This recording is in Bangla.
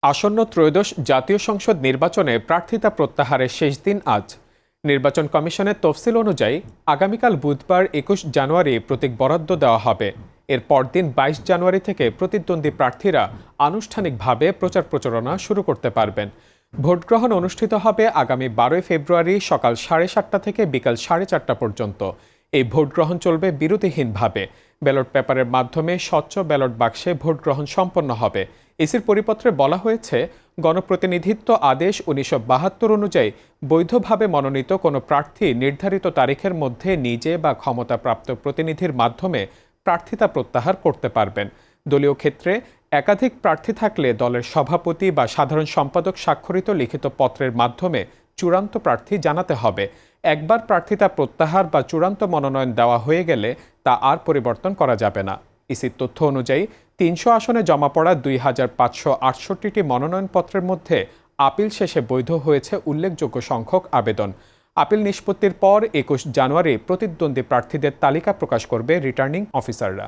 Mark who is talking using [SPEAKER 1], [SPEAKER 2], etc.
[SPEAKER 1] আসন্ন ত্রয়োদশ জাতীয় সংসদ নির্বাচনে প্রার্থিতা প্রত্যাহারের শেষ দিন আজ। নির্বাচন কমিশনের তফসিল অনুযায়ী আগামীকাল বুধবার ২১ জানুয়ারি প্রতীক বরাদ্দ দেওয়া হবে। এর পরদিন ২২ জানুয়ারি থেকে প্রতিদ্বন্দ্বী প্রার্থীরা আনুষ্ঠানিকভাবে প্রচার প্রচারণা শুরু করতে পারবেন। ভোটগ্রহণ অনুষ্ঠিত হবে আগামী ১২ ফেব্রুয়ারি সকাল ৭:৩০ থেকে বিকাল ৪:৩০ পর্যন্ত। এই ভোটগ্রহণ চলবে বিরতিহীনভাবে। ব্যালট পেপারের মাধ্যমে স্বচ্ছ ব্যালট বাক্সে ভোটগ্রহণ সম্পন্ন হবে। ইসির পরিপত্রে বলা হয়েছে, গণপ্রতিনিধিত্ব আদেশ ১৯৭২ অনুযায়ী বৈধভাবে মনোনীত কোনো প্রার্থী নির্ধারিত তারিখের মধ্যে নিজে বা ক্ষমতাপ্রাপ্ত প্রতিনিধির মাধ্যমে প্রার্থিতা প্রত্যাহার করতে পারবেন। দলীয় ক্ষেত্রে একাধিক প্রার্থী থাকলে দলের সভাপতি বা সাধারণ সম্পাদক স্বাক্ষরিত লিখিত পত্রের মাধ্যমে চূড়ান্ত প্রার্থী জানাতে হবে। একবার প্রার্থিতা প্রত্যাহার বা চূড়ান্ত মনোনয়ন দেওয়া হয়ে গেলে তা আর পরিবর্তন করা যাবে না। ইসির তথ্য অনুযায়ী ৩০০ আসনে জমা পড়া ২,৫৬৮টি মনোনয়নপত্রের মধ্যে আপিল শেষে বৈধ হয়েছে উল্লেখযোগ্য সংখ্যক আবেদন। আপিল নিষ্পত্তির পর ২১ জানুয়ারি প্রতিদ্বন্দ্বী প্রার্থীদের তালিকা প্রকাশ করবে রিটার্নিং অফিসাররা।